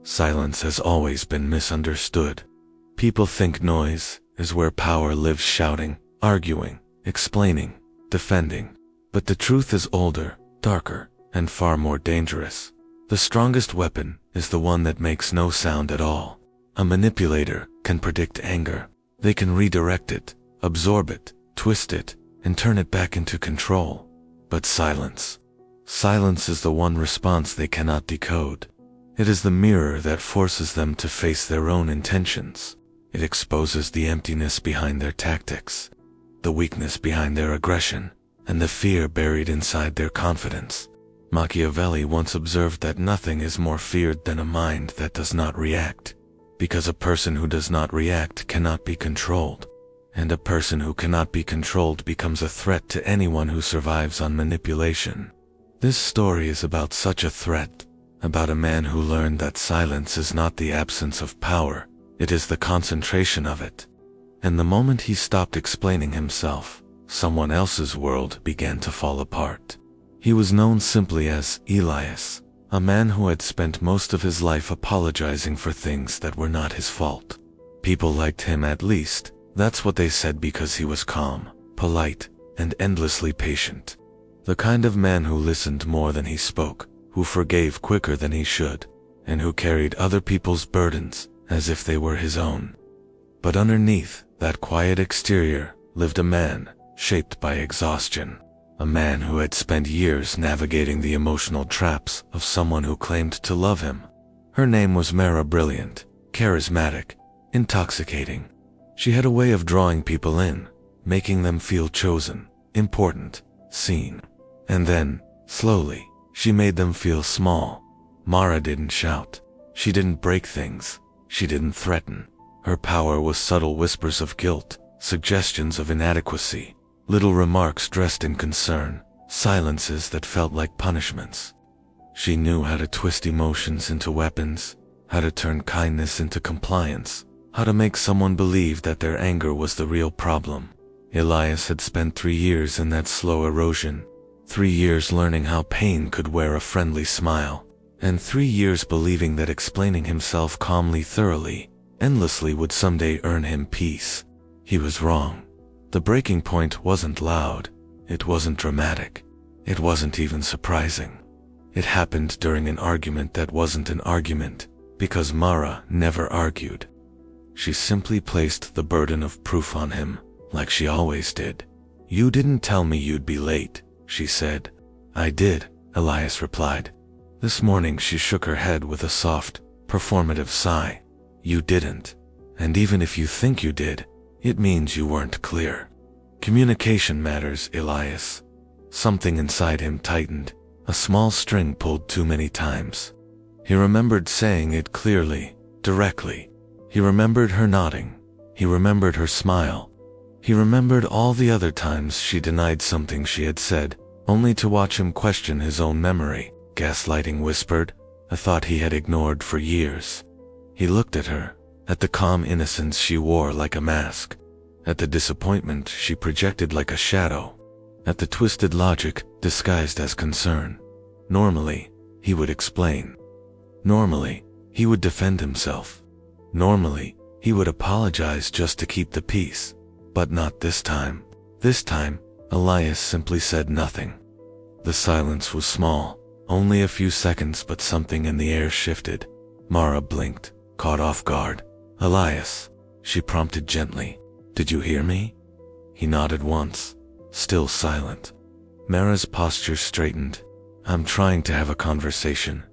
Silence has always been misunderstood. People think noise is where power lives, shouting, arguing, explaining, defending. But the truth is older, darker, and far more dangerous. The strongest weapon is the one that makes no sound at all. A manipulator can predict anger. They can redirect it, absorb it, twist it, and turn it back into control. But silence is the one response they cannot decode. It is the mirror that forces them to face their own intentions. It exposes the emptiness behind their tactics, the weakness behind their aggression, and the fear buried inside their confidence. Machiavelli once observed that nothing is more feared than a mind that does not react, because a person who does not react cannot be controlled, and a person who cannot be controlled becomes a threat to anyone who survives on manipulation. This story is about such a threat, about a man who learned that silence is not the absence of power, it is the concentration of it. And the moment he stopped explaining himself, someone else's world began to fall apart. He was known simply as Elias, a man who had spent most of his life apologizing for things that were not his fault. People liked him, at least, that's what they said, because he was calm, polite, and endlessly patient. The kind of man who listened more than he spoke, who forgave quicker than he should, and who carried other people's burdens as if they were his own. But underneath that quiet exterior lived a man shaped by exhaustion, a man who had spent years navigating the emotional traps of someone who claimed to love him. Her name was Mara, brilliant, charismatic, intoxicating. She had a way of drawing people in, making them feel chosen, important, seen. And then, slowly, she made them feel small. Mara didn't shout. She didn't break things. She didn't threaten. Her power was subtle whispers of guilt, suggestions of inadequacy, little remarks dressed in concern, silences that felt like punishments. She knew how to twist emotions into weapons, how to turn kindness into compliance, how to make someone believe that their anger was the real problem. Elias had spent 3 years in that slow erosion, 3 years learning how pain could wear a friendly smile, and 3 years believing that explaining himself calmly, thoroughly, endlessly would someday earn him peace. He was wrong. The breaking point wasn't loud, it wasn't dramatic, it wasn't even surprising. It happened during an argument that wasn't an argument, because Mara never argued. She simply placed the burden of proof on him, like she always did. "You didn't tell me you'd be late," she said. "I did," Elias replied. This morning she shook her head with a soft, performative sigh. "You didn't. And even if you think you did, it means you weren't clear." Communication matters, Elias. Something inside him tightened, a small string pulled too many times. He remembered saying it clearly, directly. He remembered her nodding. He remembered her smile. He remembered all the other times she denied something she had said, only to watch him question his own memory. Gaslighting whispered, a thought he had ignored for years. He looked at her, at the calm innocence she wore like a mask, at the disappointment she projected like a shadow, at the twisted logic disguised as concern. Normally, he would explain. Normally, he would defend himself. Normally, he would apologize just to keep the peace. But not this time. This time, Elias simply said nothing. The silence was small, only a few seconds, but something in the air shifted. Mara blinked, caught off guard. "Elias," she prompted gently. "Did you hear me?" He nodded once, still silent. Mara's posture straightened. "I'm trying to have a conversation."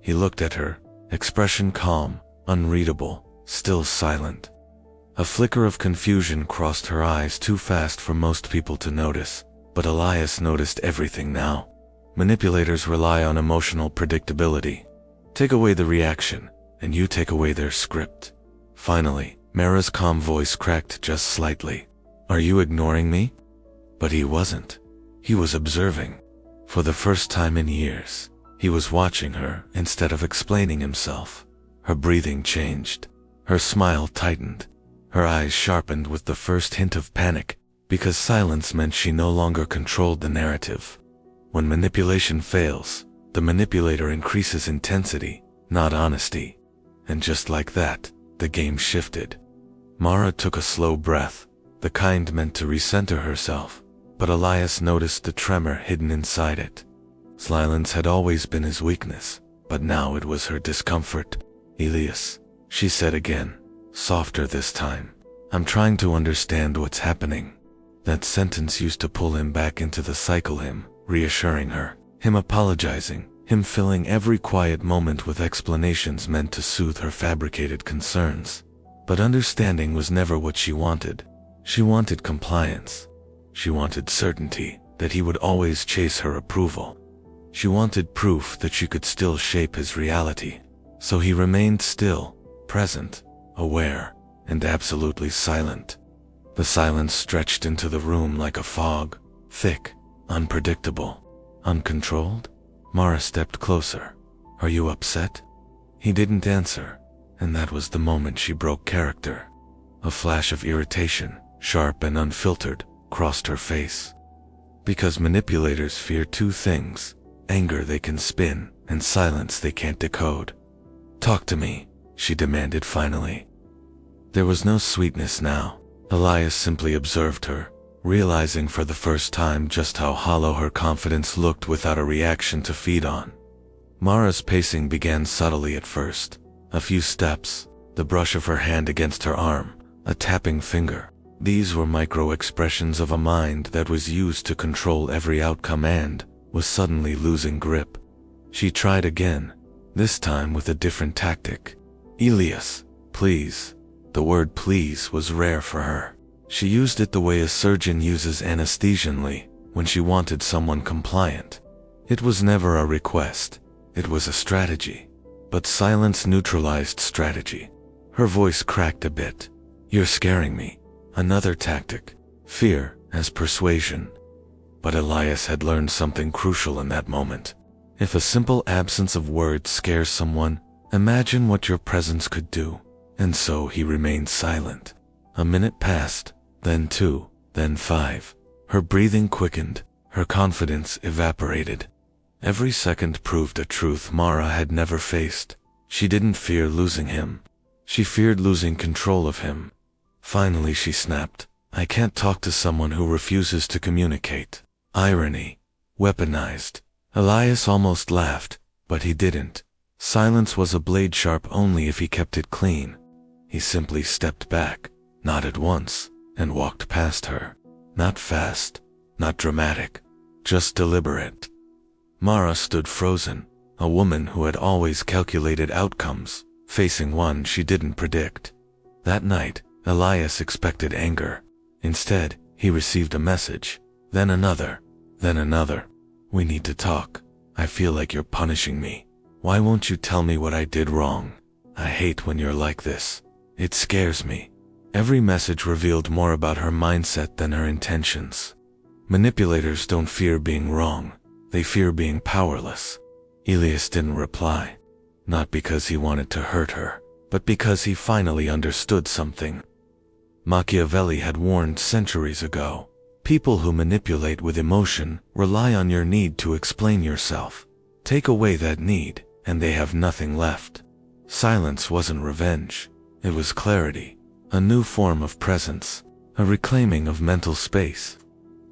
He looked at her, expression calm, unreadable, still silent. A flicker of confusion crossed her eyes, too fast for most people to notice, but Elias noticed everything now. Manipulators rely on emotional predictability. Take away the reaction, and you take away their script. Finally, Mara's calm voice cracked just slightly. "Are you ignoring me?" But he wasn't. He was observing. For the first time in years, he was watching her instead of explaining himself. Her breathing changed. Her smile tightened. Her eyes sharpened with the first hint of panic, because silence meant she no longer controlled the narrative. When manipulation fails, the manipulator increases intensity, not honesty. and just like that, the game shifted. Mara took a slow breath, the kind meant to recenter herself, but Elias noticed the tremor hidden inside it. Silence had always been his weakness, but now it was her discomfort. "Elias," she said again, softer this time. "I'm trying to understand what's happening." That sentence used to pull him back into the cycle, him reassuring her, him apologizing, him filling every quiet moment with explanations meant to soothe her fabricated concerns. But understanding was never what she wanted. She wanted compliance. She wanted certainty that he would always chase her approval. She wanted proof that she could still shape his reality. So he remained still, present, aware, and absolutely silent. The silence stretched into the room like a fog, thick, unpredictable, uncontrolled. Mara stepped closer. "Are you upset?" He didn't answer, and that was the moment she broke character. A flash of irritation, sharp and unfiltered, crossed her face. Because manipulators fear two things: anger they can spin, and silence they can't decode. "Talk to me," she demanded finally. There was no sweetness now. Elias simply observed her, realizing for the first time just how hollow her confidence looked without a reaction to feed on. Mara's pacing began subtly at first. A few steps, the brush of her hand against her arm, a tapping finger. These were micro-expressions of a mind that was used to control every outcome and was suddenly losing grip. She tried again, this time with a different tactic. "Elias, please." The word please was rare for her. She used it the way a surgeon uses anesthesia when she wanted someone compliant. It was never a request, it was a strategy. But silence neutralized strategy. Her voice cracked a bit. "You're scaring me." Another tactic, fear as persuasion. But Elias had learned something crucial in that moment. If a simple absence of words scares someone, imagine what your presence could do. And so he remained silent. A minute passed, then 2, then 5. Her breathing quickened, her confidence evaporated. Every second proved a truth Mara had never faced. She didn't fear losing him. She feared losing control of him. Finally she snapped, "I can't talk to someone who refuses to communicate." Irony. Weaponized. Elias almost laughed, but he didn't. Silence was a blade sharp only if he kept it clean. He simply stepped back, nodded once, and walked past her. Not fast, not dramatic, just deliberate. Mara stood frozen, a woman who had always calculated outcomes, facing one she didn't predict. That night, Elias expected anger. Instead, he received a message, then another, then another. "We need to talk. I feel like you're punishing me. Why won't you tell me what I did wrong? I hate when you're like this. It scares me." Every message revealed more about her mindset than her intentions. Manipulators don't fear being wrong. They fear being powerless. Elias didn't reply. Not because he wanted to hurt her, but because he finally understood something. Machiavelli had warned centuries ago. People who manipulate with emotion rely on your need to explain yourself. Take away that need, and they have nothing left. Silence wasn't revenge. It was clarity, a new form of presence, a reclaiming of mental space.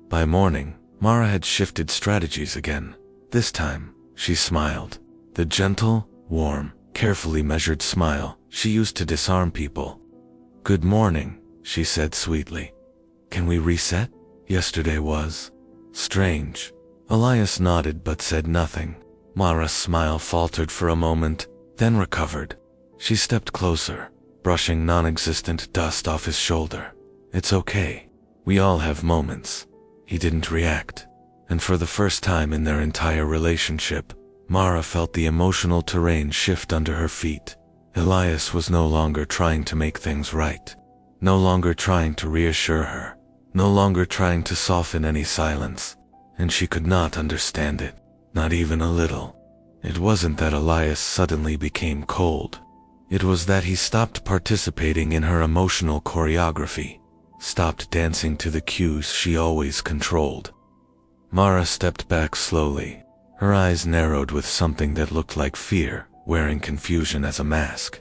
By morning, Mara had shifted strategies again. This time, she smiled. The gentle, warm, carefully measured smile she used to disarm people. "Good morning," she said sweetly. "Can we reset? Yesterday was strange." Elias nodded but said nothing. Mara's smile faltered for a moment, then recovered. She stepped closer, brushing non-existent dust off his shoulder. "It's okay. We all have moments." He didn't react, and for the first time in their entire relationship, Mara felt the emotional terrain shift under her feet. Elias was no longer trying to make things right, no longer trying to reassure her, no longer trying to soften any silence, and she could not understand it, not even a little. It wasn't that Elias suddenly became cold. It was that he stopped participating in her emotional choreography, stopped dancing to the cues she always controlled. Mara stepped back slowly, her eyes narrowed with something that looked like fear, wearing confusion as a mask.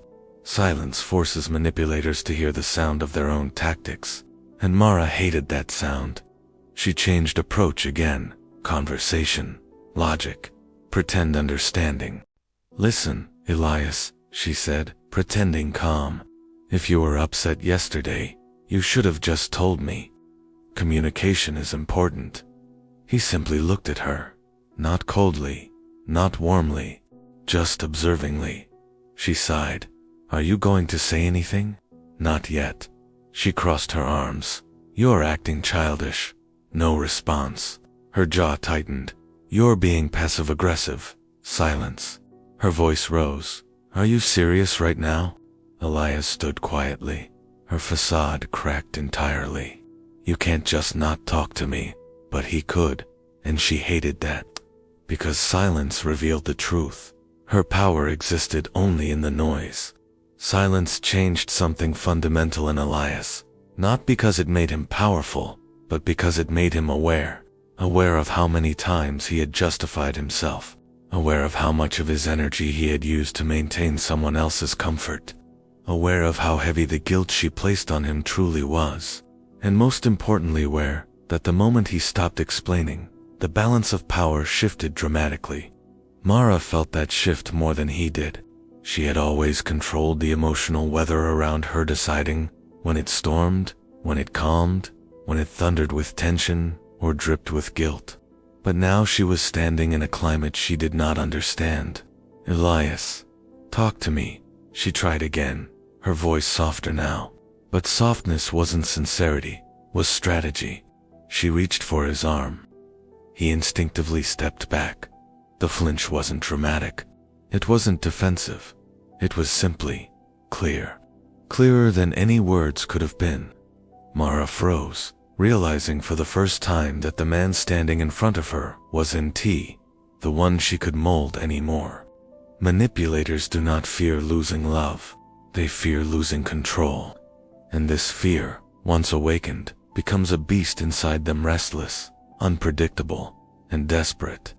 Silence forces manipulators to hear the sound of their own tactics, and Mara hated that sound. She changed approach again. Conversation, logic, pretend understanding. "Listen, Elias," she said, pretending calm. "If you were upset yesterday, you should have just told me. Communication is important." He simply looked at her, not coldly, not warmly, just observingly. She sighed. "Are you going to say anything?" "Not yet." She crossed her arms. "You're acting childish." No response. Her jaw tightened. "You're being passive-aggressive." Silence. Her voice rose. "Are you serious right now?" Elias stood quietly. Her facade cracked entirely. "You can't just not talk to me." But he could, and she hated that. Because silence revealed the truth. Her power existed only in the noise. Silence changed something fundamental in Elias, not because it made him powerful, but because it made him aware. Aware of how many times he had justified himself. Aware of how much of his energy he had used to maintain someone else's comfort. Aware of how heavy the guilt she placed on him truly was. And most importantly aware that the moment he stopped explaining, the balance of power shifted dramatically. Mara felt that shift more than he did. She had always controlled the emotional weather around her, deciding when it stormed, when it calmed, when it thundered with tension or dripped with guilt. But now she was standing in a climate she did not understand. "Elias, talk to me," she tried again, her voice softer now. But softness wasn't sincerity, was strategy. She reached for his arm. He instinctively stepped back. The flinch wasn't dramatic. It wasn't defensive. It was simply clear. Clearer than any words could have been. Mara froze, realizing for the first time that the man standing in front of her wasn't the one she could mold anymore. Manipulators do not fear losing love. They fear losing control. And this fear, once awakened, becomes a beast inside them, restless, unpredictable, and desperate.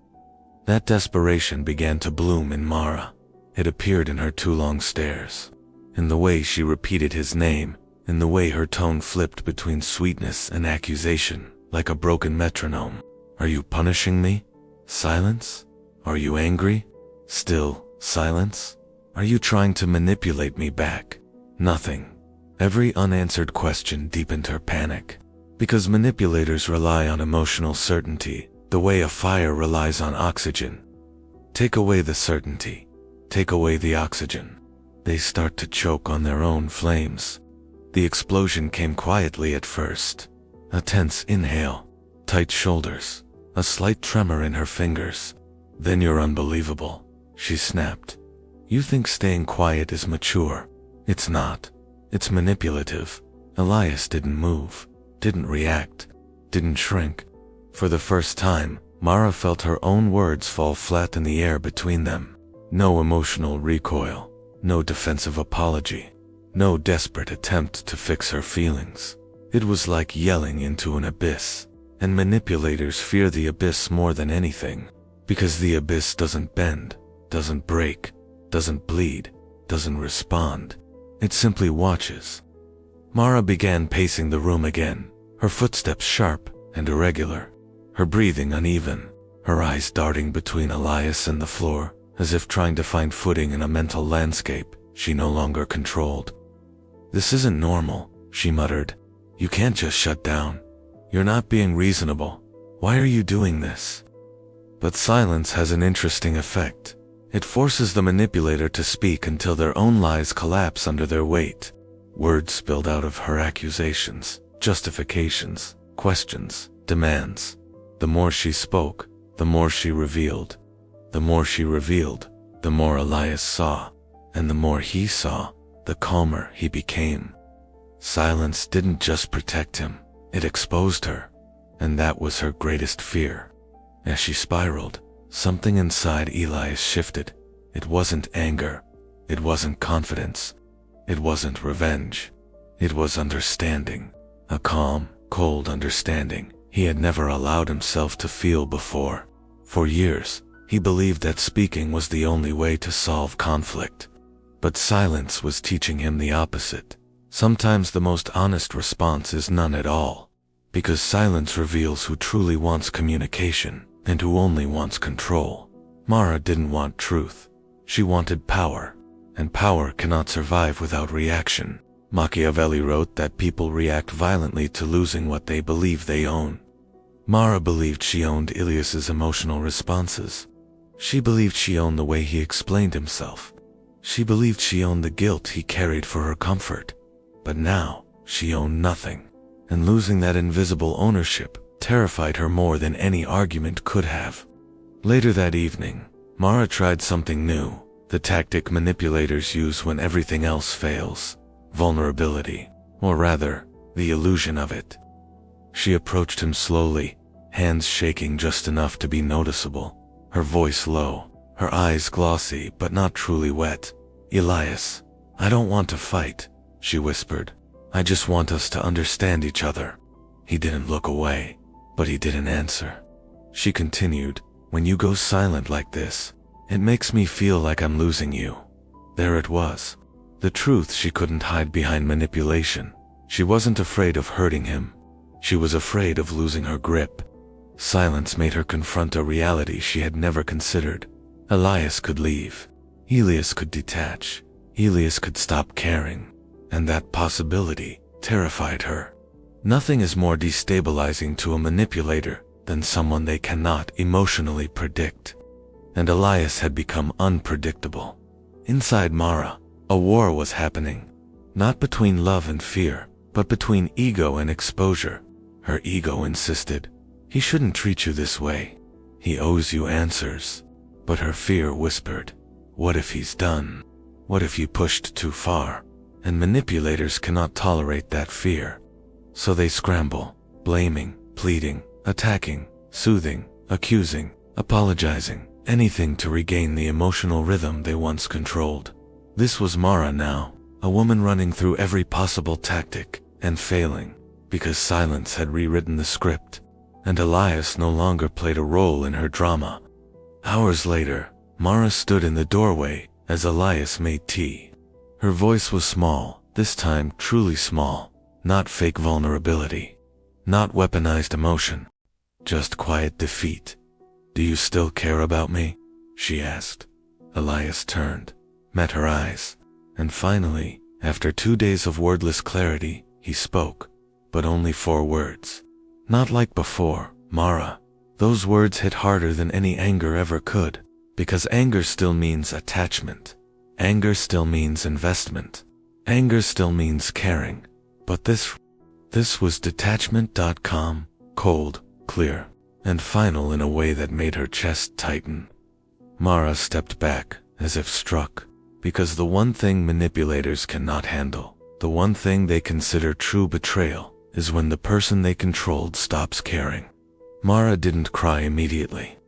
That desperation began to bloom in Mara. It appeared in her too long stares, in the way she repeated his name, in the way her tone flipped between sweetness and accusation, like a broken metronome. "Are you punishing me?" Silence. "Are you angry?" Still silence. "Are you trying to manipulate me back?" Nothing. Every unanswered question deepened her panic. Because manipulators rely on emotional certainty, the way a fire relies on oxygen. Take away the certainty. Take away the oxygen. They start to choke on their own flames. The explosion came quietly at first. A tense inhale, tight shoulders, a slight tremor in her fingers. "Then you're unbelievable," she snapped. "You think staying quiet is mature. It's not. It's manipulative." Elias didn't move, didn't react, didn't shrink. For the first time, Mara felt her own words fall flat in the air between them. No emotional recoil, no defensive apology, no desperate attempt to fix her feelings. It was like yelling into an abyss, and manipulators fear the abyss more than anything, because the abyss doesn't bend, doesn't break, doesn't bleed, doesn't respond. It simply watches. Mara began pacing the room again, her footsteps sharp and irregular, her breathing uneven, her eyes darting between Elias and the floor, as if trying to find footing in a mental landscape she no longer controlled. "This isn't normal," she muttered. "You can't just shut down. You're not being reasonable. Why are you doing this?" But silence has an interesting effect. It forces the manipulator to speak until their own lies collapse under their weight. Words spilled out of her, accusations, justifications, questions, demands. The more she spoke, the more she revealed. The more she revealed, the more Elias saw, and the more he saw, the calmer he became. Silence didn't just protect him, it exposed her, and that was her greatest fear. As she spiraled, something inside Elias shifted. It wasn't anger, it wasn't confidence, it wasn't revenge. It was understanding, a calm, cold understanding he had never allowed himself to feel before. For years, he believed that speaking was the only way to solve conflict. But silence was teaching him the opposite. Sometimes the most honest response is none at all, because silence reveals who truly wants communication and who only wants control. Mara didn't want truth. She wanted power, and power cannot survive without reaction. Machiavelli wrote that people react violently to losing what they believe they own. Mara believed she owned Ilias's emotional responses. She believed she owned the way he explained himself. She believed she owned the guilt he carried for her comfort. But now, she owned nothing, and losing that invisible ownership terrified her more than any argument could have. Later that evening, Mara tried something new, the tactic manipulators use when everything else fails: vulnerability, or rather, the illusion of it. She approached him slowly, hands shaking just enough to be noticeable, her voice low, her eyes glossy but not truly wet. "Elias, I don't want to fight," she whispered. "I just want us to understand each other." He didn't look away, but he didn't answer. She continued, "When you go silent like this, it makes me feel like I'm losing you." There it was. The truth she couldn't hide behind manipulation. She wasn't afraid of hurting him. She was afraid of losing her grip. Silence made her confront a reality she had never considered. Elias could leave. Elias could detach. Elias could stop caring. And that possibility terrified her. Nothing is more destabilizing to a manipulator than someone they cannot emotionally predict. And Elias had become unpredictable. Inside Mara, a war was happening. Not between love and fear, but between ego and exposure. Her ego insisted, "He shouldn't treat you this way. He owes you answers." But her fear whispered, "What if he's done? What if you pushed too far?" And manipulators cannot tolerate that fear. So they scramble, blaming, pleading, attacking, soothing, accusing, apologizing, anything to regain the emotional rhythm they once controlled. This was Mara now, a woman running through every possible tactic and failing, because silence had rewritten the script, and Elias no longer played a role in her drama. Hours later, Mara stood in the doorway as Elias made tea. Her voice was small, this time truly small, not fake vulnerability, not weaponized emotion, just quiet defeat. "Do you still care about me?" she asked. Elias turned, met her eyes, and finally, after 2 days of wordless clarity, he spoke, but only 4 words. Not like before, "Mara." Those words hit harder than any anger ever could, because anger still means attachment. Anger still means investment. Anger still means caring. But this was detachment.com, cold, clear, and final in a way that made her chest tighten. Mara stepped back, as if struck, because the one thing manipulators cannot handle, the one thing they consider true betrayal, is when the person they controlled stops caring. Mara didn't cry immediately.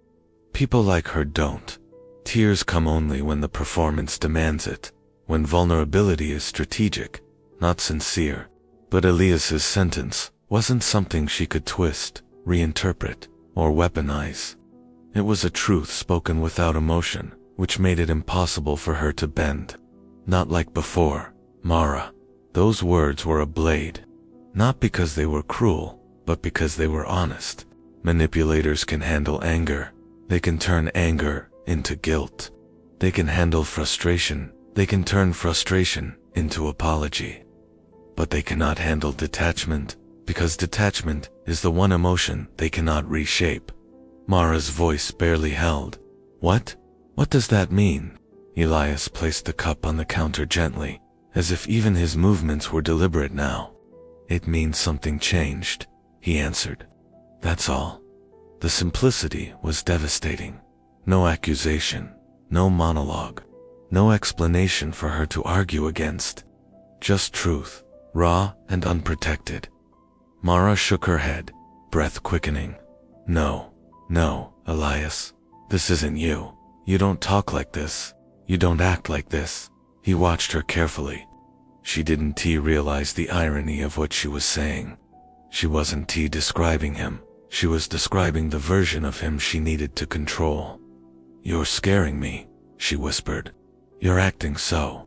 People like her don't. Tears come only when the performance demands it, when vulnerability is strategic, not sincere. But Elias's sentence wasn't something she could twist, reinterpret, or weaponize. It was a truth spoken without emotion, which made it impossible for her to bend. Not like before, Mara. Those words were a blade. Not because they were cruel, but because they were honest. Manipulators can handle anger. They can turn anger into guilt. They can handle frustration. They can turn frustration into apology. But they cannot handle detachment, because detachment is the one emotion they cannot reshape. Mara's voice barely held. "What? What does that mean?" Elias placed the cup on the counter gently, as if even his movements were deliberate now. "It means something changed," he answered. "That's all." The simplicity was devastating. No accusation, no monologue, no explanation for her to argue against. Just truth, raw and unprotected. Mara shook her head, breath quickening. No, Elias. This isn't you. You don't talk like this. You don't act like this." He watched her carefully. She didn't realize the irony of what she was saying. She wasn't describing him. She was describing the version of him she needed to control. "You're scaring me," she whispered. "You're acting so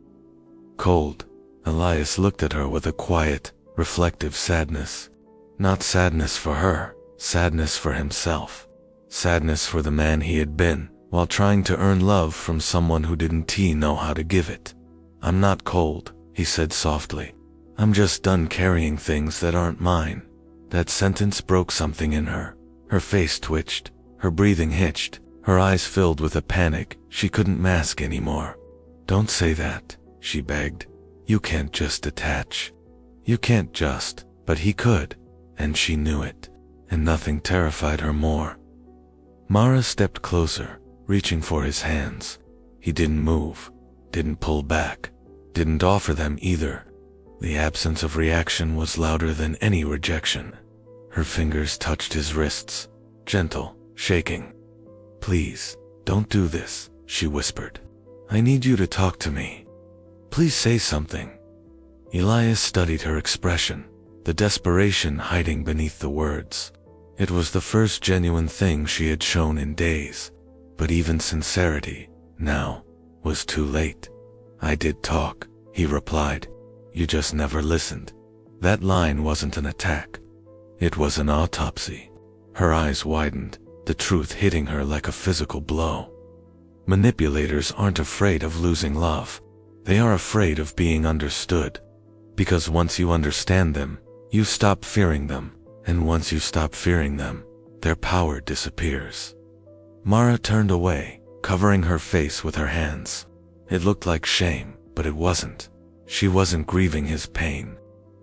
cold. Elias looked at her with a quiet, reflective sadness. Not sadness for her, sadness for himself. Sadness for the man he had been, while trying to earn love from someone who didn't know how to give it. "I'm not cold," he said softly. "I'm just done carrying things that aren't mine." That sentence broke something in her. Her face twitched, her breathing hitched, her eyes filled with a panic she couldn't mask anymore. "Don't say that," she begged. "You can't just detach. You can't just," but he could, and she knew it, and nothing terrified her more. Mara stepped closer, reaching for his hands. He didn't move, didn't pull back, didn't offer them either. The absence of reaction was louder than any rejection. Her fingers touched his wrists, gentle, shaking. "Please, don't do this," she whispered. "I need you to talk to me. Please say something." Elias studied her expression, the desperation hiding beneath the words. It was the first genuine thing she had shown in days, but even sincerity, now, was too late. "I did talk," he replied. "You just never listened." That line wasn't an attack. It was an autopsy. Her eyes widened, the truth hitting her like a physical blow. Manipulators aren't afraid of losing love. They are afraid of being understood. Because once you understand them, you stop fearing them, and once you stop fearing them, their power disappears. Mara turned away, covering her face with her hands. It looked like shame, but it wasn't. She wasn't grieving his pain.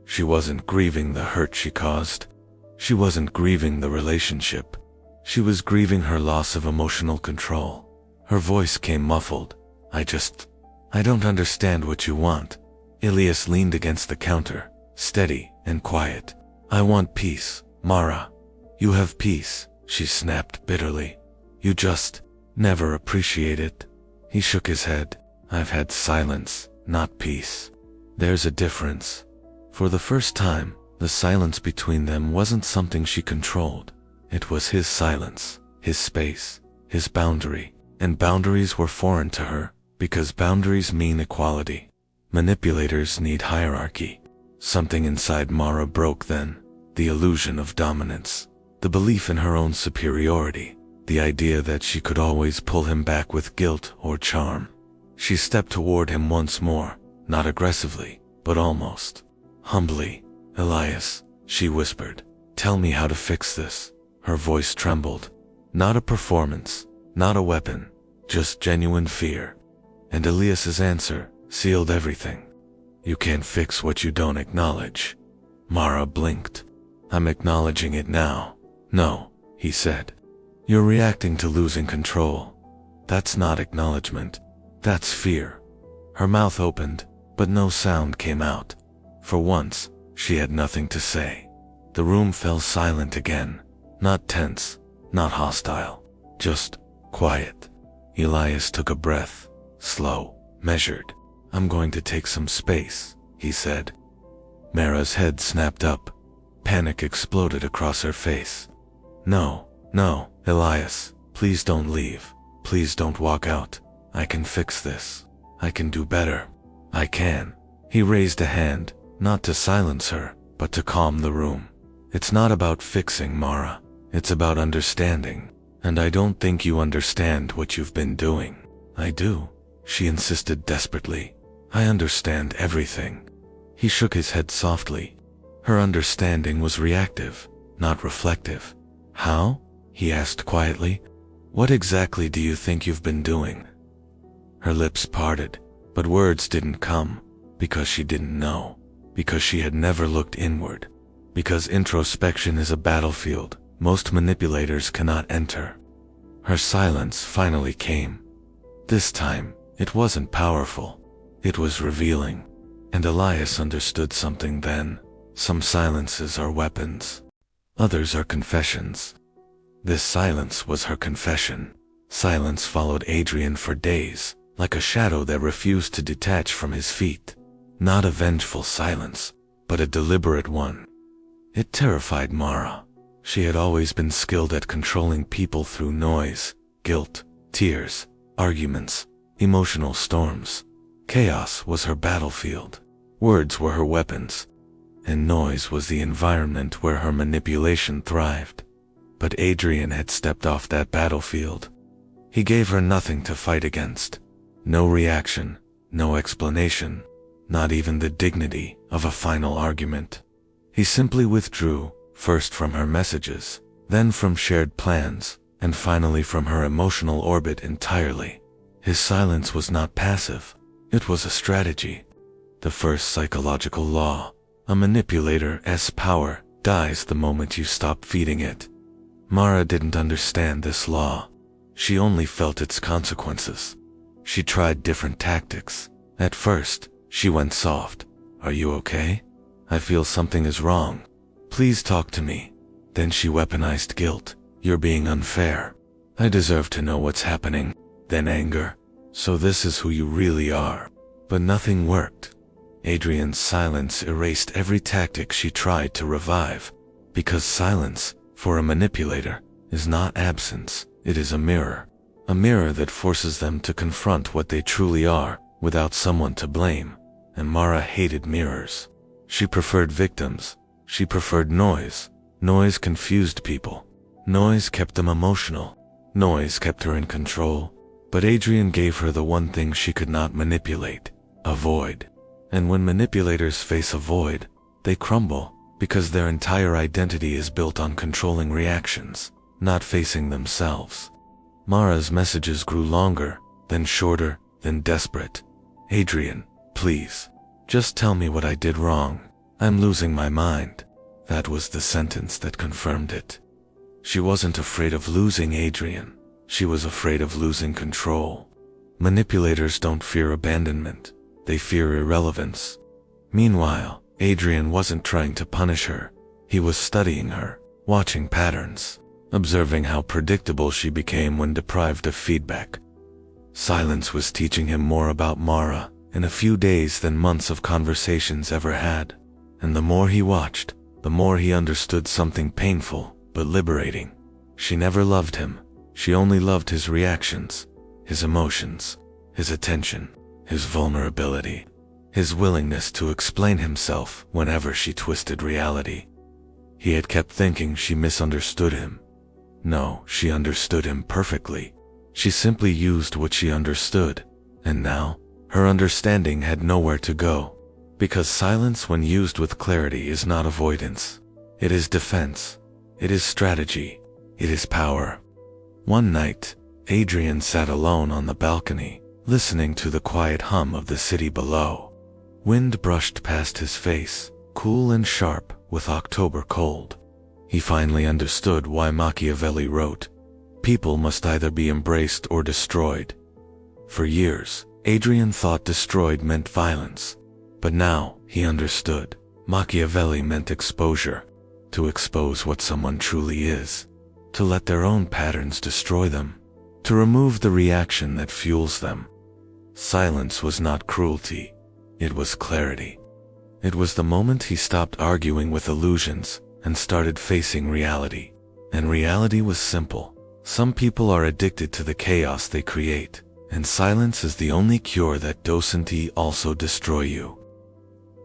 She wasn't grieving the hurt she caused. She wasn't grieving the relationship. She was grieving her loss of emotional control. Her voice came muffled. I don't understand what you want." Elias leaned against the counter, steady and quiet. "I want peace, Mara." "You have peace," she snapped bitterly. "You just never appreciate it." He shook his head. "I've had silence, not peace. There's a difference." For the first time, the silence between them wasn't something she controlled. It was his silence, his space, his boundary, and boundaries were foreign to her, because boundaries mean equality. Manipulators need hierarchy. Something inside Mara broke then, the illusion of dominance, the belief in her own superiority, the idea that she could always pull him back with guilt or charm. She stepped toward him once more, not aggressively, but almost humbly. "Elias," she whispered, "tell me how to fix this." Her voice trembled. Not a performance, not a weapon, just genuine fear. And Elias's answer sealed everything. "You can't fix what you don't acknowledge." Mara blinked. "I'm acknowledging it now." "No," he said. "You're reacting to losing control. That's not acknowledgement. That's fear." Her mouth opened, but no sound came out. For once, she had nothing to say. The room fell silent again, not tense, not hostile, just quiet. Elias took a breath, slow, measured. "I'm going to take some space," he said. Mara's head snapped up. Panic exploded across her face. No, Elias, please don't leave. Please don't walk out. I can fix this. I can do better. I can." He raised a hand, not to silence her, but to calm the room. "It's not about fixing, Mara. It's about understanding. And I don't think you understand what you've been doing." "I do," she insisted desperately. "I understand everything." He shook his head softly. Her understanding was reactive, not reflective. "How?" he asked quietly. "What exactly do you think you've been doing?" Her lips parted, but words didn't come, because she didn't know, because she had never looked inward, because introspection is a battlefield most manipulators cannot enter. Her silence finally came. This time, it wasn't powerful. It was revealing. And Elias understood something then. Some silences are weapons. Others are confessions. This silence was her confession. Silence followed Adrian for days, like a shadow that refused to detach from his feet. Not a vengeful silence, but a deliberate one. It terrified Mara. She had always been skilled at controlling people through noise, guilt, tears, arguments, emotional storms. Chaos was her battlefield. Words were her weapons, and noise was the environment where her manipulation thrived. But Adrian had stepped off that battlefield. He gave her nothing to fight against. No reaction, no explanation, not even the dignity of a final argument. He simply withdrew, first from her messages, then from shared plans, and finally from her emotional orbit entirely. His silence was not passive, it was a strategy. The first psychological law: a manipulator's power dies the moment you stop feeding it. Mara didn't understand this law. She only felt its consequences. She tried different tactics. At first, she went soft. "Are you okay? I feel something is wrong. Please talk to me." Then she weaponized guilt. "You're being unfair. I deserve to know what's happening." Then anger. "So this is who you really are." But nothing worked. Adrian's silence erased every tactic she tried to revive, because silence, for a manipulator, is not absence, it is a mirror that forces them to confront what they truly are, without someone to blame. And Mara hated mirrors. She preferred victims. She preferred noise. Noise confused people. Noise kept them emotional. Noise kept her in control. But Adrian gave her the one thing she could not manipulate: a void. And when manipulators face a void, they crumble, because their entire identity is built on controlling reactions, not facing themselves. Mara's messages grew longer, then shorter, then desperate. "Adrian, please, just tell me what I did wrong. I'm losing my mind." That was the sentence that confirmed it. She wasn't afraid of losing Adrian. She was afraid of losing control. Manipulators don't fear abandonment. They fear irrelevance. Meanwhile, Adrian wasn't trying to punish her. He was studying her, watching patterns, observing how predictable she became when deprived of feedback. Silence was teaching him more about Mara in a few days than months of conversations ever had. And the more he watched, the more he understood something painful but liberating. She never loved him. She only loved his reactions, his emotions, his attention, his vulnerability, his willingness to explain himself whenever she twisted reality. He had kept thinking she misunderstood him. No, she understood him perfectly. She simply used what she understood, and now, her understanding had nowhere to go. Because silence, when used with clarity, is not avoidance. It is defense. It is strategy. It is power. One night, Adrian sat alone on the balcony, listening to the quiet hum of the city below. Wind brushed past his face, cool and sharp with October cold. He finally understood why Machiavelli wrote, "People must either be embraced or destroyed." For years, Adrian thought destroyed meant violence. But now, he understood. Machiavelli meant exposure. To expose what someone truly is. To let their own patterns destroy them. To remove the reaction that fuels them. Silence was not cruelty. It was clarity. It was the moment he stopped arguing with illusions and started facing reality. And reality was simple. Some people are addicted to the chaos they create, and silence is the only cure that doesn't also destroy you.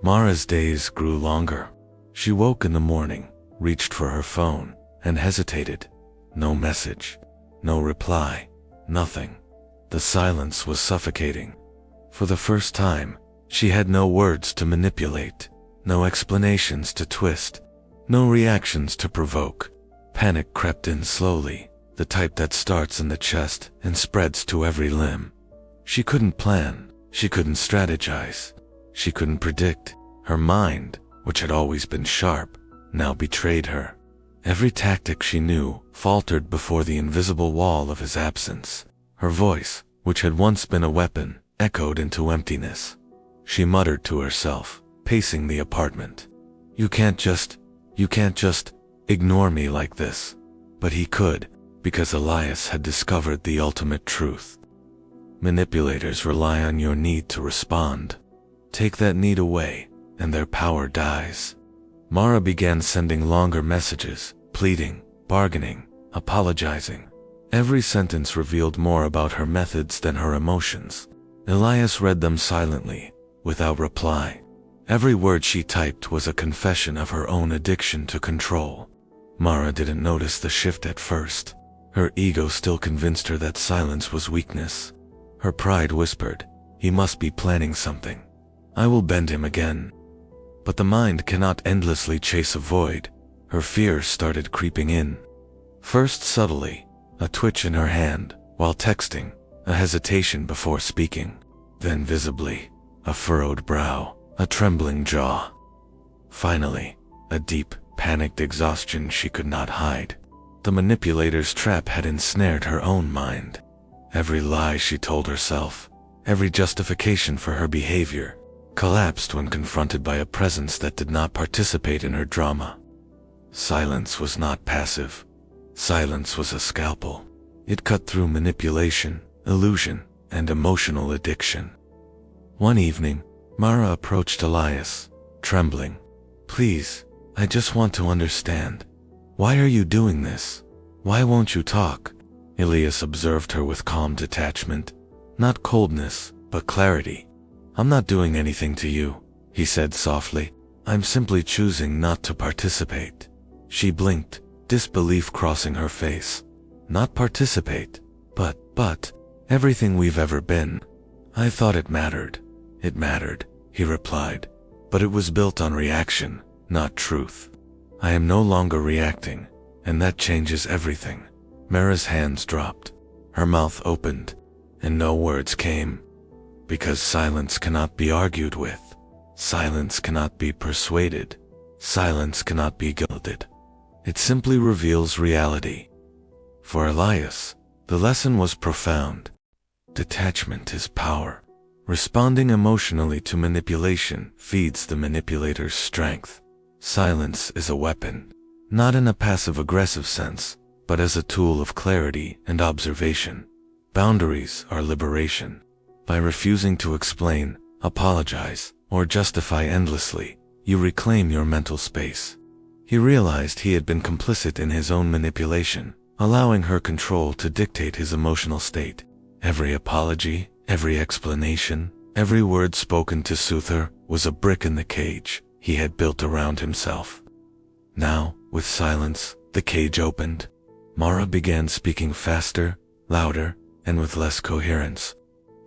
Mara's days grew longer. She woke in the morning, reached for her phone, and hesitated. No message. No reply. Nothing. The silence was suffocating. For the first time, she had no words to manipulate, no explanations to twist, no reactions to provoke. Panic crept in slowly, the type that starts in the chest and spreads to every limb. She couldn't plan. She couldn't strategize. She couldn't predict. Her mind, which had always been sharp, now betrayed her. Every tactic she knew faltered before the invisible wall of his absence. Her voice, which had once been a weapon, echoed into emptiness. She muttered to herself, pacing the apartment. You can't just ignore me like this." But he could, because Elias had discovered the ultimate truth. Manipulators rely on your need to respond. Take that need away, and their power dies. Mara began sending longer messages, pleading, bargaining, apologizing. Every sentence revealed more about her methods than her emotions. Elias read them silently, without reply. Every word she typed was a confession of her own addiction to control. Mara didn't notice the shift at first. Her ego still convinced her that silence was weakness. Her pride whispered, "He must be planning something. I will bend him again." But the mind cannot endlessly chase a void. Her fears started creeping in. First subtly, a twitch in her hand while texting, a hesitation before speaking. Then visibly, a furrowed brow, a trembling jaw. Finally, a deep, panicked exhaustion she could not hide. The manipulator's trap had ensnared her own mind. Every lie she told herself, every justification for her behavior, collapsed when confronted by a presence that did not participate in her drama. Silence was not passive. Silence was a scalpel. It cut through manipulation, illusion, and emotional addiction. One evening, Mara approached Elias, trembling. "Please, I just want to understand. Why are you doing this? Why won't you talk?" Elias observed her with calm detachment. Not coldness, but clarity. "I'm not doing anything to you," he said softly. "I'm simply choosing not to participate." She blinked, disbelief crossing her face. "Not participate, but everything we've ever been. I thought it mattered." "It mattered," he replied, "but it was built on reaction, not truth. I am no longer reacting, and that changes everything." Mara's hands dropped. Her mouth opened, and no words came. Because silence cannot be argued with. Silence cannot be persuaded. Silence cannot be gilded. It simply reveals reality. For Elias, the lesson was profound. Detachment is power. Responding emotionally to manipulation feeds the manipulator's strength. Silence is a weapon, not in a passive-aggressive sense, but as a tool of clarity and observation. Boundaries are liberation. By refusing to explain, apologize, or justify endlessly, you reclaim your mental space. He realized he had been complicit in his own manipulation, allowing her control to dictate his emotional state. Every apology, every explanation, every word spoken to soothe her was a brick in the cage he had built around himself. Now, with silence, the cage opened. Mara began speaking faster, louder, and with less coherence.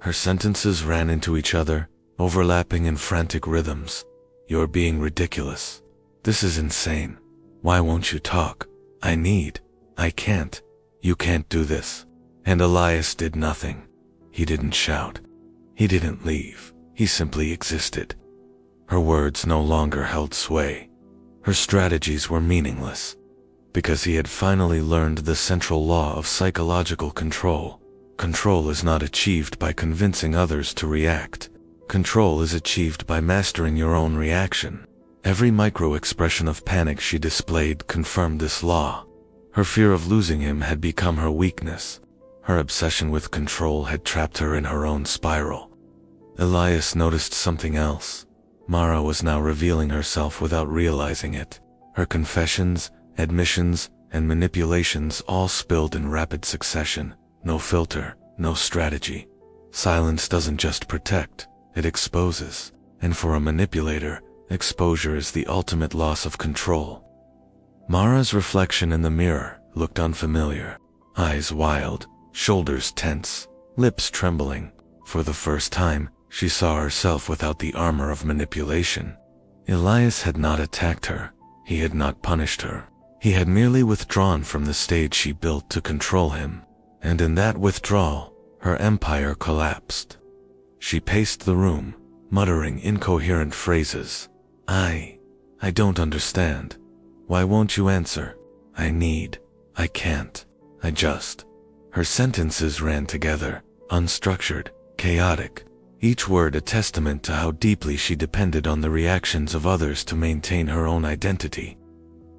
Her sentences ran into each other, overlapping in frantic rhythms. "You're being ridiculous. This is insane. Why won't you talk? I can't. You can't do this." And Elias did nothing. He didn't shout. He didn't leave. He simply existed. Her words no longer held sway. Her strategies were meaningless. Because he had finally learned the central law of psychological control. Control is not achieved by convincing others to react. Control is achieved by mastering your own reaction. Every micro-expression of panic she displayed confirmed this law. Her fear of losing him had become her weakness. Her obsession with control had trapped her in her own spiral. Elias noticed something else. Mara was now revealing herself without realizing it. Her confessions, admissions, and manipulations all spilled in rapid succession. No filter, no strategy. Silence doesn't just protect, it exposes. And for a manipulator, exposure is the ultimate loss of control. Mara's reflection in the mirror looked unfamiliar. Eyes wild, shoulders tense, lips trembling. For the first time, she saw herself without the armor of manipulation. Elias had not attacked her. He had not punished her. He had merely withdrawn from the stage she built to control him. And in that withdrawal, her empire collapsed. She paced the room, muttering incoherent phrases. I don't understand. Why won't you answer? I can't, I just. Her sentences ran together, unstructured, chaotic, each word a testament to how deeply she depended on the reactions of others to maintain her own identity.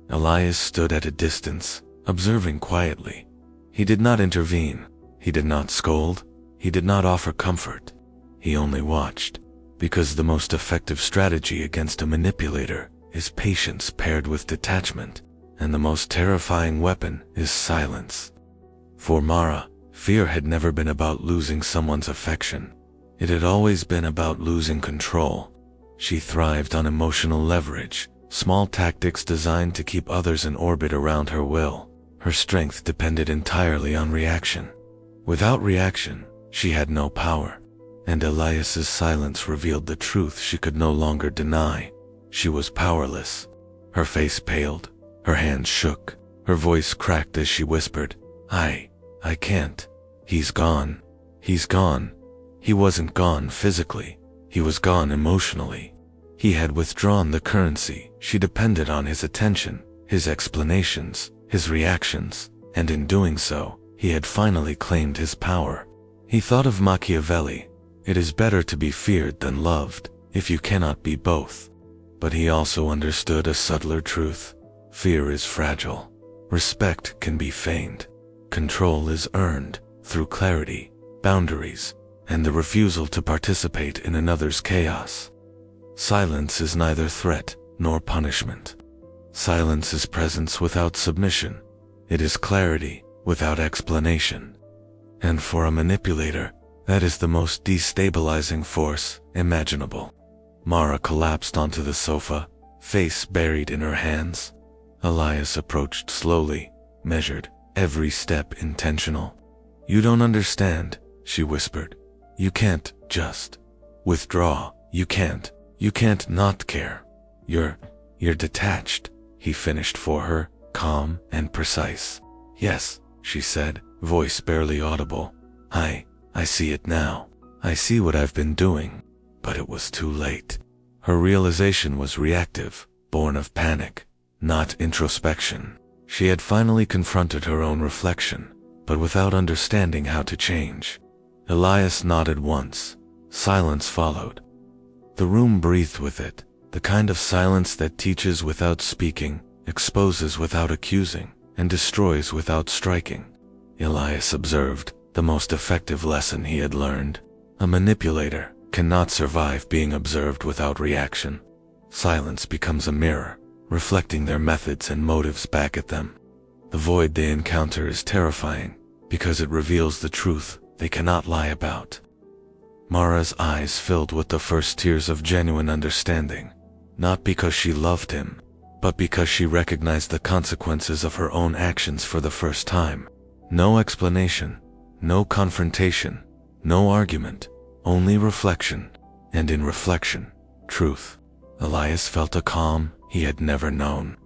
Elias stood at a distance, observing quietly. He did not intervene. He did not scold. He did not offer comfort. He only watched, because the most effective strategy against a manipulator is patience paired with detachment, and the most terrifying weapon is silence. For Mara, fear had never been about losing someone's affection. It had always been about losing control. She thrived on emotional leverage, small tactics designed to keep others in orbit around her will. Her strength depended entirely on reaction. Without reaction, she had no power. And Elias's silence revealed the truth she could no longer deny. She was powerless. Her face paled, her hands shook, her voice cracked as she whispered, I can't. He's gone. He's gone. He wasn't gone physically. He was gone emotionally. He had withdrawn the currency. She depended on his attention, his explanations, his reactions, and in doing so, he had finally claimed his power. He thought of Machiavelli. It is better to be feared than loved, if you cannot be both. But he also understood a subtler truth. Fear is fragile. Respect can be feigned. Control is earned through clarity, boundaries, and the refusal to participate in another's chaos. Silence is neither threat nor punishment. Silence is presence without submission. It is clarity without explanation. And for a manipulator, that is the most destabilizing force imaginable. Mara collapsed onto the sofa, face buried in her hands. Elias approached slowly, measured, every step intentional. You don't understand, she whispered. You can't just withdraw. You can't not care. You're detached, he finished for her, calm and precise. Yes, she said, voice barely audible. I see it now. I see what I've been doing. But it was too late. Her realization was reactive, born of panic, not introspection. She had finally confronted her own reflection, but without understanding how to change. Elias nodded once. Silence followed. The room breathed with it, the kind of silence that teaches without speaking, exposes without accusing, and destroys without striking. Elias observed the most effective lesson he had learned. A manipulator cannot survive being observed without reaction. Silence becomes a mirror, reflecting their methods and motives back at them. The void they encounter is terrifying, because it reveals the truth they cannot lie about. Mara's eyes filled with the first tears of genuine understanding, not because she loved him, but because she recognized the consequences of her own actions for the first time. No explanation, no confrontation, no argument, only reflection, and in reflection, truth. Elias felt a calm he had never known.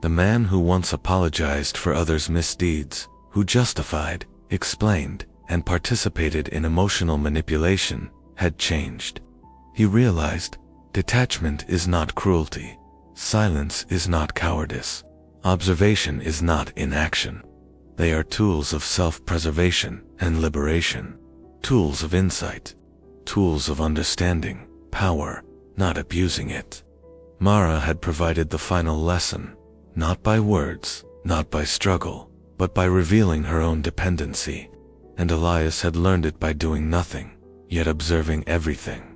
The man who once apologized for others' misdeeds, who justified, explained, and participated in emotional manipulation, had changed. He realized detachment is not cruelty, silence is not cowardice, observation is not inaction. They are tools of self-preservation and liberation, tools of insight, tools of understanding power, not abusing it. Mara had provided the final lesson, not by words, not by struggle, but by revealing her own dependency. And Elias had learned it by doing nothing, yet observing everything.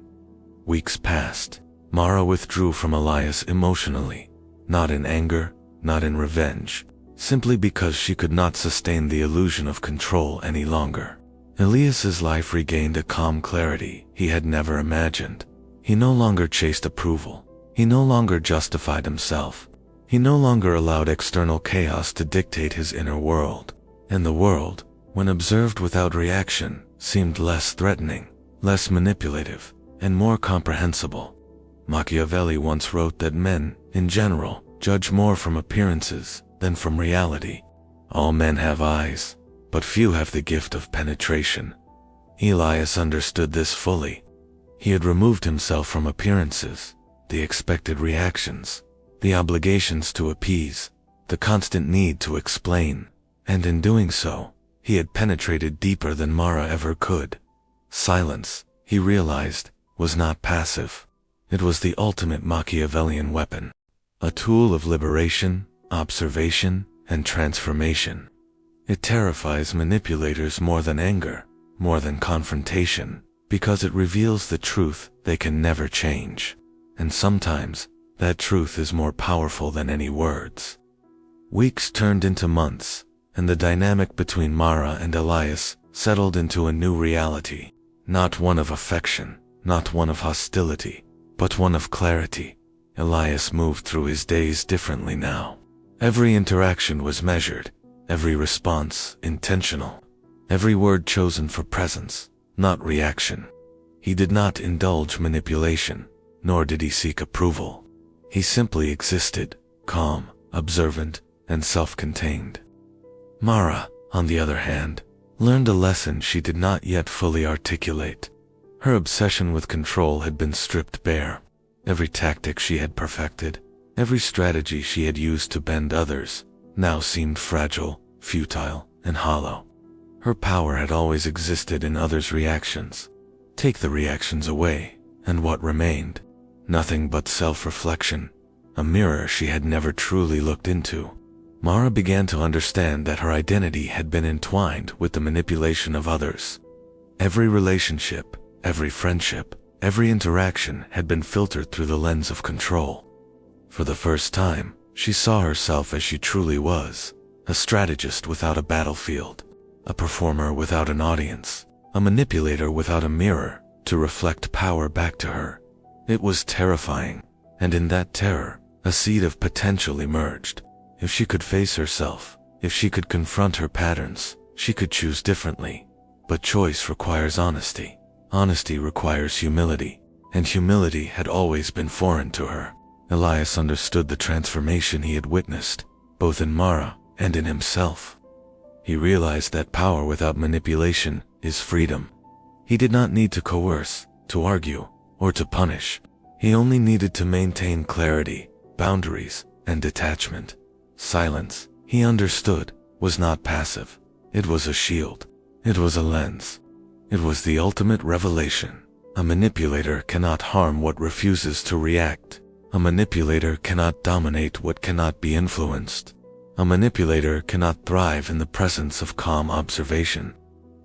Weeks passed. Mara withdrew from Elias emotionally, not in anger, not in revenge, simply because she could not sustain the illusion of control any longer. Elias's life regained a calm clarity he had never imagined. He no longer chased approval. He no longer justified himself. He no longer allowed external chaos to dictate his inner world. And the world, when observed without reaction, seemed less threatening, less manipulative, and more comprehensible. Machiavelli once wrote that men, in general, judge more from appearances than from reality. All men have eyes, but few have the gift of penetration. Elias understood this fully. He had removed himself from appearances, the expected reactions, the obligations to appease, the constant need to explain, and in doing so, he had penetrated deeper than Mara ever could. Silence, he realized, was not passive. It was the ultimate Machiavellian weapon, a tool of liberation, observation, and transformation. It terrifies manipulators more than anger, more than confrontation, because it reveals the truth they can never change. And sometimes, that truth is more powerful than any words. Weeks turned into months, and the dynamic between Mara and Elias settled into a new reality. Not one of affection, not one of hostility, but one of clarity. Elias moved through his days differently now. Every interaction was measured, every response intentional, every word chosen for presence, not reaction. He did not indulge manipulation, nor did he seek approval. He simply existed, calm, observant, and self-contained. Mara, on the other hand, learned a lesson she did not yet fully articulate. Her obsession with control had been stripped bare. Every tactic she had perfected, every strategy she had used to bend others, now seemed fragile, futile, and hollow. Her power had always existed in others' reactions. Take the reactions away, and what remained? Nothing but self-reflection, a mirror she had never truly looked into. Mara began to understand that her identity had been entwined with the manipulation of others. Every relationship, every friendship, every interaction had been filtered through the lens of control. For the first time, she saw herself as she truly was, a strategist without a battlefield, a performer without an audience, a manipulator without a mirror to reflect power back to her. It was terrifying, and in that terror, a seed of potential emerged. If she could face herself, if she could confront her patterns, she could choose differently. But choice requires honesty. Honesty requires humility, and humility had always been foreign to her. Elias understood the transformation he had witnessed, both in Mara and in himself. He realized that power without manipulation is freedom. He did not need to coerce, to argue, or to punish. He only needed to maintain clarity, boundaries, and detachment. Silence, he understood, was not passive. It was a shield. It was a lens. It was the ultimate revelation. A manipulator cannot harm what refuses to react. A manipulator cannot dominate what cannot be influenced. A manipulator cannot thrive in the presence of calm observation.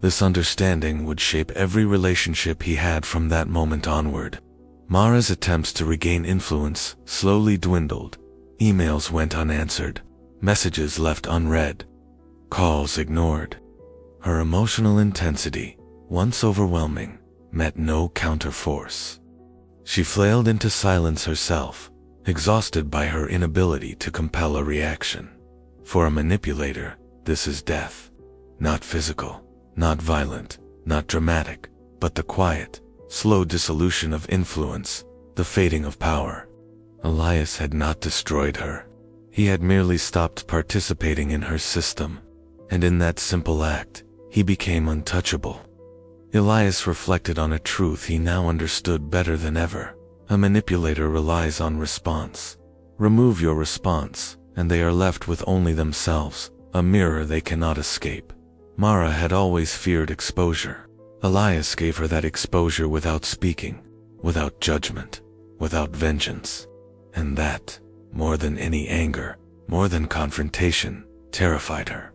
This understanding would shape every relationship he had from that moment onward. Mara's attempts to regain influence slowly dwindled. Emails went unanswered, messages left unread, calls ignored. Her emotional intensity, once overwhelming, met no counterforce. She flailed into silence herself, exhausted by her inability to compel a reaction. For a manipulator, this is death. Not physical, not violent, not dramatic, but the quiet, slow dissolution of influence, the fading of power. Elias had not destroyed her. He had merely stopped participating in her system, and in that simple act, he became untouchable. Elias reflected on a truth he now understood better than ever. A manipulator relies on response. Remove your response, and they are left with only themselves, a mirror they cannot escape. Mara had always feared exposure. Elias gave her that exposure without speaking, without judgment, without vengeance. And that, more than any anger, more than confrontation, terrified her.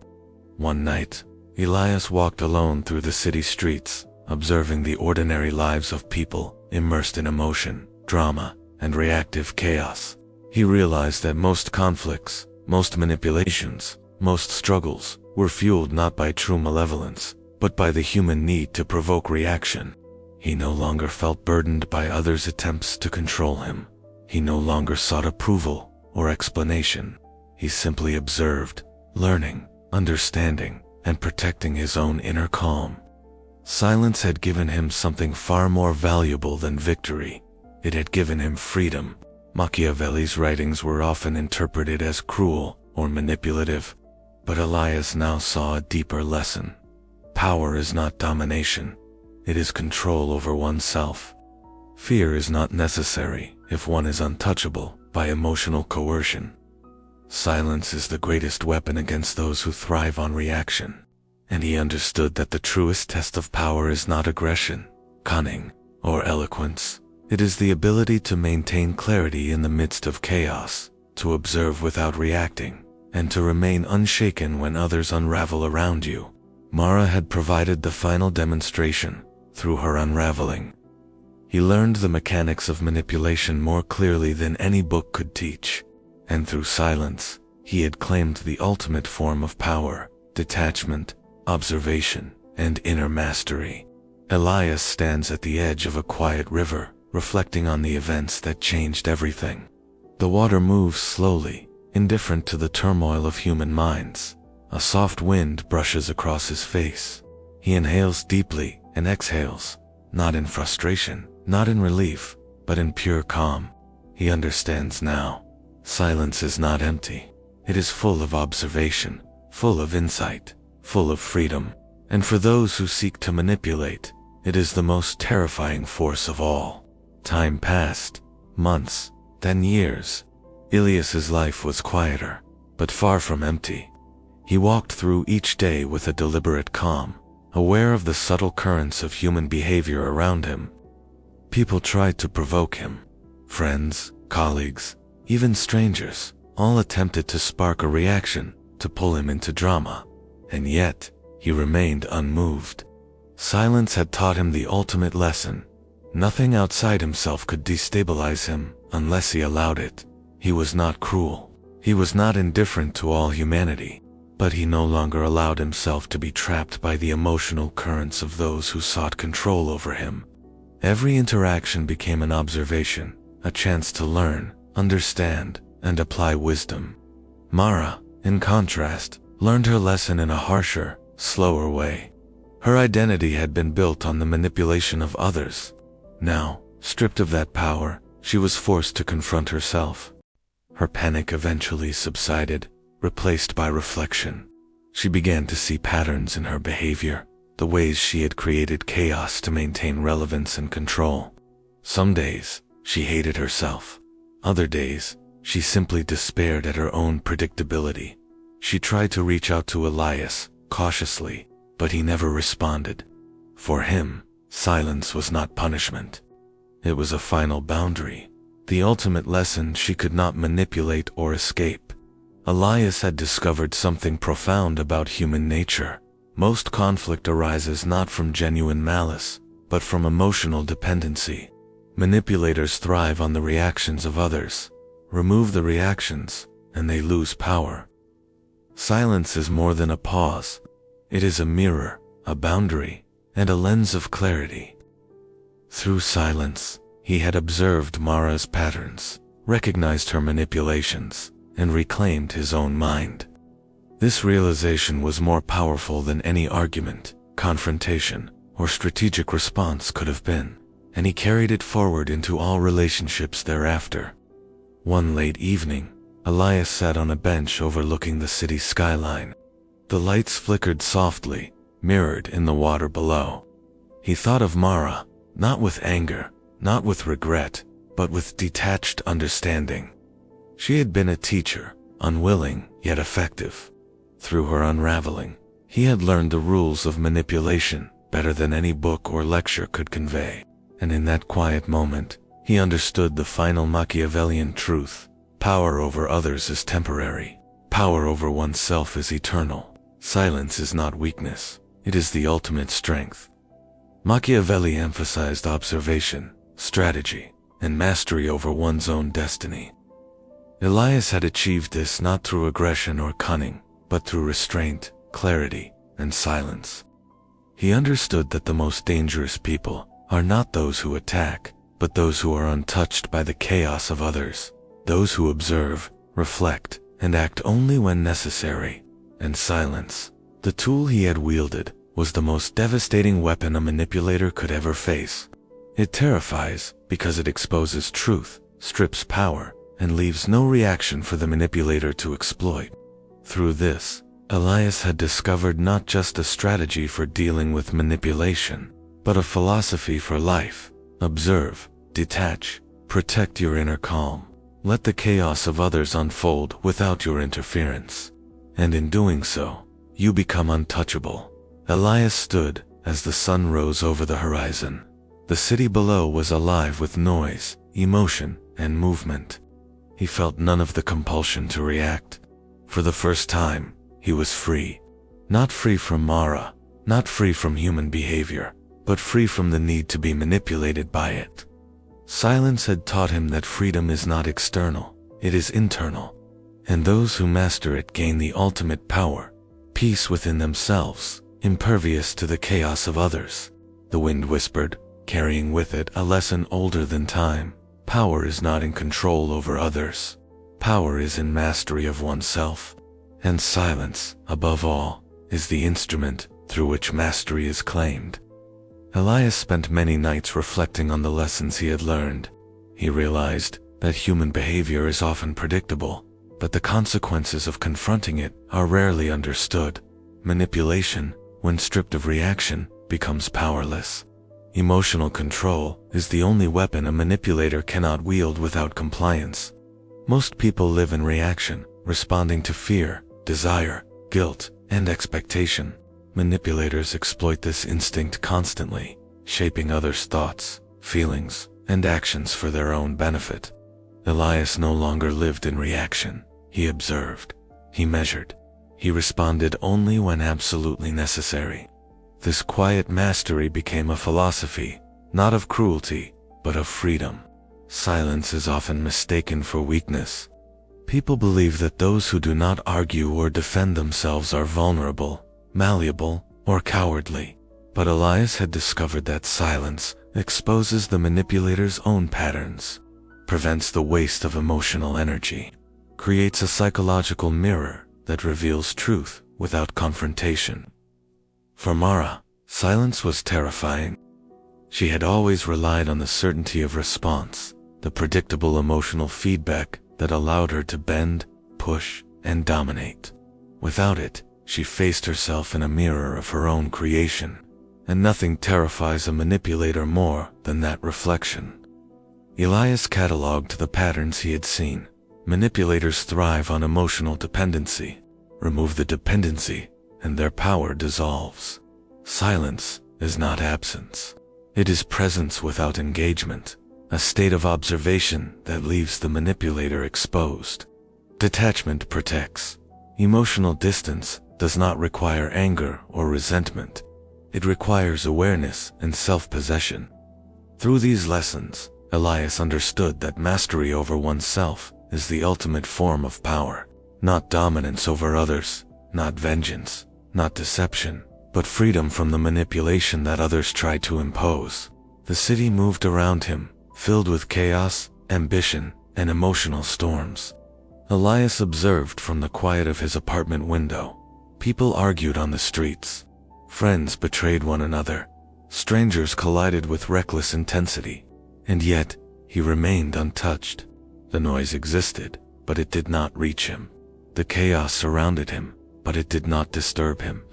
One night, Elias walked alone through the city streets, observing the ordinary lives of people immersed in emotion, drama, and reactive chaos. He realized that most conflicts, most manipulations, most struggles were fueled not by true malevolence, but by the human need to provoke reaction. He no longer felt burdened by others' attempts to control him. He no longer sought approval or explanation. He simply observed, learning, understanding, and protecting his own inner calm. Silence had given him something far more valuable than victory. It had given him freedom. Machiavelli's writings were often interpreted as cruel or manipulative, but Elias now saw a deeper lesson. Power is not domination. It is control over oneself. Fear is not necessary if one is untouchable by emotional coercion. Silence is the greatest weapon against those who thrive on reaction, and he understood that the truest test of power is not aggression, cunning, or eloquence. It is the ability to maintain clarity in the midst of chaos, to observe without reacting, and to remain unshaken when others unravel around you. Mara had provided the final demonstration through her unraveling. He learned the mechanics of manipulation more clearly than any book could teach, and through silence, he had claimed the ultimate form of power, detachment, observation, and inner mastery. Elias stands at the edge of a quiet river, reflecting on the events that changed everything. The water moves slowly, indifferent to the turmoil of human minds. A soft wind brushes across his face. He inhales deeply and exhales, not in frustration, not in relief, but in pure calm. He understands now. Silence is not empty. It is full of observation, full of insight, full of freedom. And for those who seek to manipulate, it is the most terrifying force of all. Time passed, months, then years. Elias's life was quieter, but far from empty. He walked through each day with a deliberate calm, aware of the subtle currents of human behavior around him. People tried to provoke him. Friends, colleagues, even strangers, all attempted to spark a reaction, to pull him into drama. And yet, he remained unmoved. Silence had taught him the ultimate lesson. Nothing outside himself could destabilize him unless he allowed it. He was not cruel. He was not indifferent to all humanity. But he no longer allowed himself to be trapped by the emotional currents of those who sought control over him. Every interaction became an observation, a chance to learn, understand, and apply wisdom. Mara, in contrast, learned her lesson in a harsher, slower way. Her identity had been built on the manipulation of others. Now, stripped of that power, she was forced to confront herself. Her panic eventually subsided, replaced by reflection. She began to see patterns in her behavior, the ways she had created chaos to maintain relevance and control. Some days, she hated herself. Other days, she simply despaired at her own predictability. She tried to reach out to Elias, cautiously, but he never responded. For him, silence was not punishment. It was a final boundary, the ultimate lesson she could not manipulate or escape. Elias had discovered something profound about human nature. Most conflict arises not from genuine malice, but from emotional dependency. Manipulators thrive on the reactions of others. Remove the reactions, and they lose power. Silence is more than a pause. It is a mirror, a boundary, and a lens of clarity. Through silence, he had observed Mara's patterns, recognized her manipulations, and reclaimed his own mind. This realization was more powerful than any argument, confrontation, or strategic response could have been, and he carried it forward into all relationships thereafter. One late evening, Elias sat on a bench overlooking the city skyline. The lights flickered softly, mirrored in the water below. He thought of Mara, not with anger, not with regret, but with detached understanding. She had been a teacher, unwilling yet effective. Through her unraveling, he had learned the rules of manipulation better than any book or lecture could convey. And in that quiet moment, he understood the final Machiavellian truth. Power over others is temporary. Power over oneself is eternal. Silence is not weakness. It is the ultimate strength. Machiavelli emphasized observation, strategy, and mastery over one's own destiny. Elias had achieved this not through aggression or cunning, but through restraint, clarity, and silence. He understood that the most dangerous people are not those who attack, but those who are untouched by the chaos of others, those who observe, reflect, and act only when necessary. And silence, the tool he had wielded, was the most devastating weapon a manipulator could ever face. It terrifies because it exposes truth, strips power, and leaves no reaction for the manipulator to exploit. Through this, Elias had discovered not just a strategy for dealing with manipulation, but a philosophy for life. Observe, detach, protect your inner calm. Let the chaos of others unfold without your interference. And in doing so, you become untouchable. Elias stood as the sun rose over the horizon. The city below was alive with noise, emotion, and movement. He felt none of the compulsion to react. For the first time, he was free. Not free from Mara, not free from human behavior, but free from the need to be manipulated by it. Silence had taught him that freedom is not external, it is internal. And those who master it gain the ultimate power, peace within themselves, impervious to the chaos of others. The wind whispered, carrying with it a lesson older than time. Power is not in control over others. Power is in mastery of oneself. And silence, above all, is the instrument through which mastery is claimed. Elias spent many nights reflecting on the lessons he had learned. He realized that human behavior is often predictable, but the consequences of confronting it are rarely understood. Manipulation, when stripped of reaction, becomes powerless. Emotional control is the only weapon a manipulator cannot wield without compliance. Most people live in reaction, responding to fear, desire, guilt, and expectation. Manipulators exploit this instinct constantly, shaping others' thoughts, feelings, and actions for their own benefit. Elias no longer lived in reaction. He observed. He measured. He responded only when absolutely necessary. This quiet mastery became a philosophy, not of cruelty, but of freedom. Silence is often mistaken for weakness. People believe that those who do not argue or defend themselves are vulnerable, malleable, or cowardly. But Elias had discovered that silence exposes the manipulator's own patterns, prevents the waste of emotional energy, creates a psychological mirror that reveals truth without confrontation. For Mara, silence was terrifying. She had always relied on the certainty of response, the predictable emotional feedback that allowed her to bend, push, and dominate. Without it, she faced herself in a mirror of her own creation, and nothing terrifies a manipulator more than that reflection. Elias cataloged the patterns he had seen. Manipulators thrive on emotional dependency. Remove the dependency, and their power dissolves. Silence is not absence. It is presence without engagement, a state of observation that leaves the manipulator exposed. Detachment protects. Emotional distance does not require anger or resentment. It requires awareness and self-possession. Through these lessons, Elias understood that mastery over oneself is the ultimate form of power. Not dominance over others, not vengeance, not deception, but freedom from the manipulation that others tried to impose. The city moved around him, filled with chaos, ambition, and emotional storms. Elias observed from the quiet of his apartment window. People argued on the streets. Friends betrayed one another. Strangers collided with reckless intensity. And yet, he remained untouched. The noise existed, but it did not reach him. The chaos surrounded him, but it did not disturb him.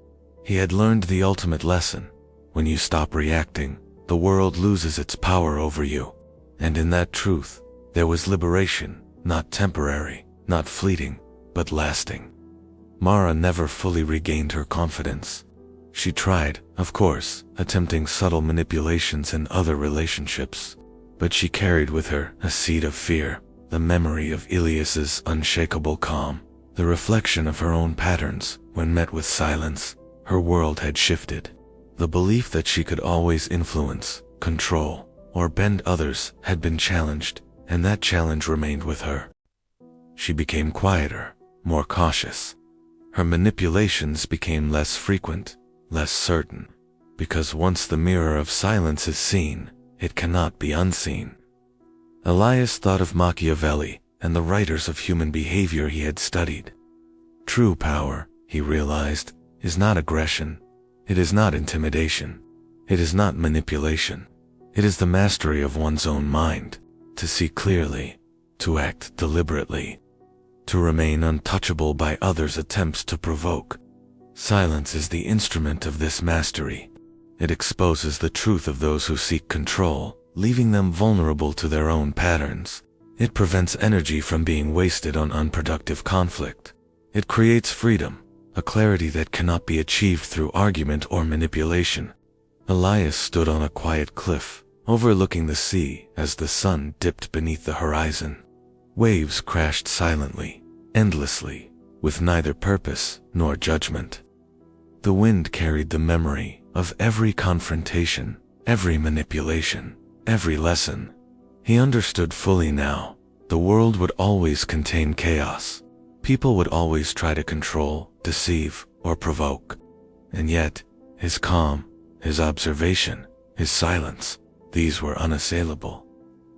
He had learned the ultimate lesson. When you stop reacting, the world loses its power over you. And in that truth, there was liberation, not temporary, not fleeting, but lasting. Mara never fully regained her confidence. She tried, of course, attempting subtle manipulations in other relationships, but she carried with her a seed of fear, the memory of Elias's unshakable calm, the reflection of her own patterns. When met with silence, her world had shifted. The belief that she could always influence, control, or bend others had been challenged, and that challenge remained with her. She became quieter, more cautious. Her manipulations became less frequent, less certain, because once the mirror of silence is seen, it cannot be unseen. Elias thought of Machiavelli and the writers of human behavior he had studied. True power, he realized, is not aggression. It is not intimidation. It is not manipulation. It is the mastery of one's own mind, to see clearly, to act deliberately, to remain untouchable by others' attempts to provoke. Silence is the instrument of this mastery. It exposes the truth of those who seek control, leaving them vulnerable to their own patterns. It prevents energy from being wasted on unproductive conflict. It creates freedom, a clarity that cannot be achieved through argument or manipulation. Elias stood on a quiet cliff, overlooking the sea as the sun dipped beneath the horizon. Waves crashed silently, endlessly, with neither purpose nor judgment. The wind carried the memory of every confrontation, every manipulation, every lesson. He understood fully now. The world would always contain chaos. People would always try to control, deceive, or provoke. And yet, his calm, his observation, his silence, these were unassailable.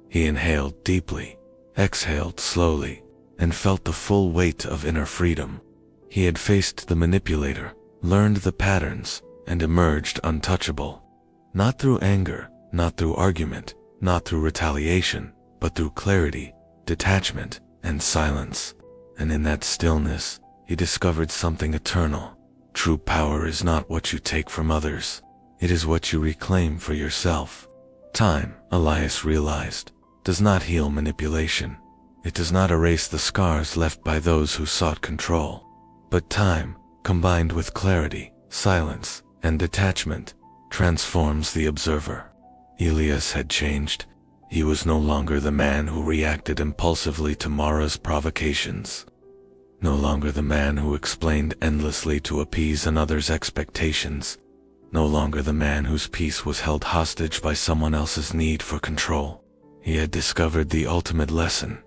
He inhaled deeply, exhaled slowly, and felt the full weight of inner freedom. He had faced the manipulator, learned the patterns, and emerged untouchable. Not through anger, not through argument, not through retaliation, but through clarity, detachment, and silence. And in that stillness, he discovered something eternal. True power is not what you take from others. It is what you reclaim for yourself. Time, Elias realized, does not heal manipulation. It does not erase the scars left by those who sought control. But time, combined with clarity, silence, and detachment, transforms the observer. Elias had changed. He was no longer the man who reacted impulsively to Mara's provocations. No longer the man who explained endlessly to appease another's expectations. No longer the man whose peace was held hostage by someone else's need for control. He had discovered the ultimate lesson.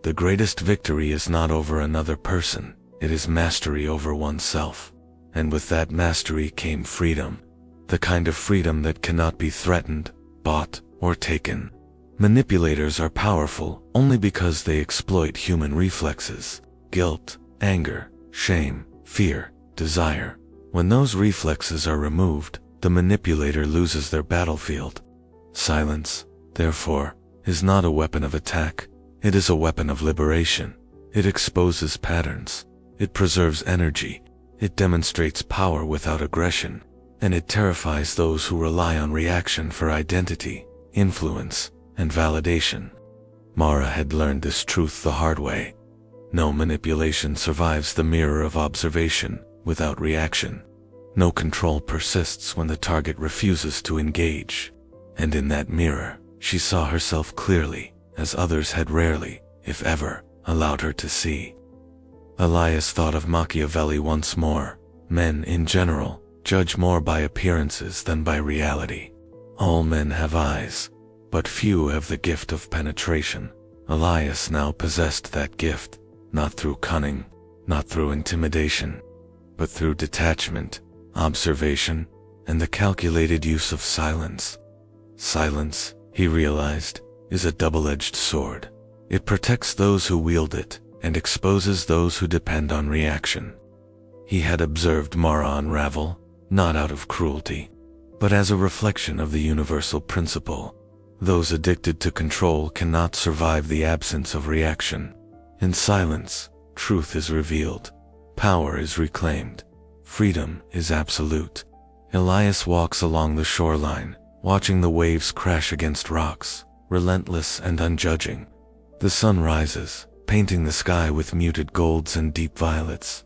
The greatest victory is not over another person, it is mastery over oneself. And with that mastery came freedom. The kind of freedom that cannot be threatened, bought, or taken. Manipulators are powerful only because they exploit human reflexes. Guilt, anger, shame, fear, desire. When those reflexes are removed, the manipulator loses their battlefield. Silence, therefore, is not a weapon of attack. It is a weapon of liberation. It exposes patterns. It preserves energy. It demonstrates power without aggression. And it terrifies those who rely on reaction for identity, influence, and validation. Mara had learned this truth the hard way. No manipulation survives the mirror of observation without reaction. No control persists when the target refuses to engage. And in that mirror, she saw herself clearly, as others had rarely, if ever, allowed her to see. Elias thought of Machiavelli once more. Men, in general, judge more by appearances than by reality. All men have eyes, but few have the gift of penetration. Elias now possessed that gift, not through cunning, not through intimidation, but through detachment, observation, and the calculated use of silence. Silence, he realized, is a double-edged sword. It protects those who wield it and exposes those who depend on reaction. He had observed Mara unravel, not out of cruelty, but as a reflection of the universal principle. Those addicted to control cannot survive the absence of reaction. In silence, truth is revealed, power is reclaimed, freedom is absolute. Elias walks along the shoreline, watching the waves crash against rocks, relentless and unjudging. The sun rises, painting the sky with muted golds and deep violets.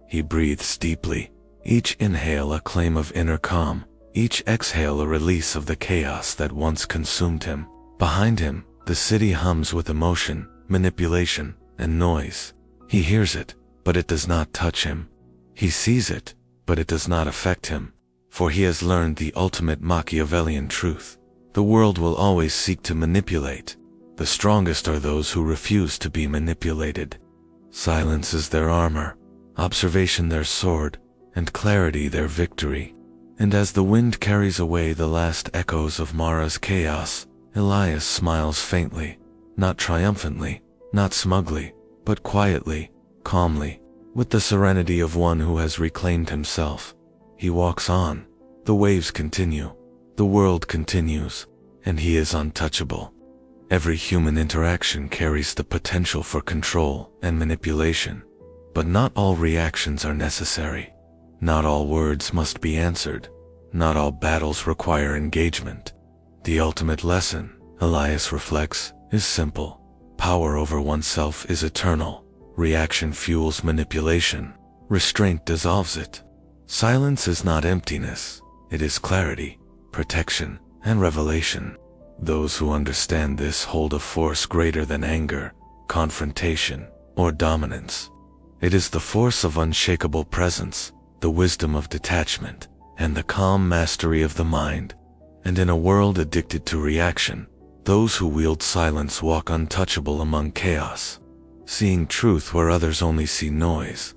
He breathes deeply, each inhale a claim of inner calm, each exhale a release of the chaos that once consumed him. Behind him, the city hums with emotion, manipulation, and noise. He hears it, but it does not touch him. He sees it, but it does not affect him, for he has learned the ultimate Machiavellian truth. The world will always seek to manipulate. The strongest are those who refuse to be manipulated. Silence is their armor, observation their sword, and clarity their victory. And as the wind carries away the last echoes of Mara's chaos, Elias smiles faintly, not triumphantly, not smugly, but quietly, calmly, with the serenity of one who has reclaimed himself. He walks on. The waves continue. The world continues, and he is untouchable. Every human interaction carries the potential for control and manipulation, but not all reactions are necessary. Not all words must be answered. Not all battles require engagement. The ultimate lesson, Elias reflects, is simple. Power over oneself is eternal. Reaction fuels manipulation. Restraint dissolves it. Silence is not emptiness. It is clarity, protection, and revelation. Those who understand this hold a force greater than anger, confrontation, or dominance. It is the force of unshakable presence, the wisdom of detachment, and the calm mastery of the mind. And in a world addicted to reaction, those who wield silence walk untouchable among chaos, seeing truth where others only see noise.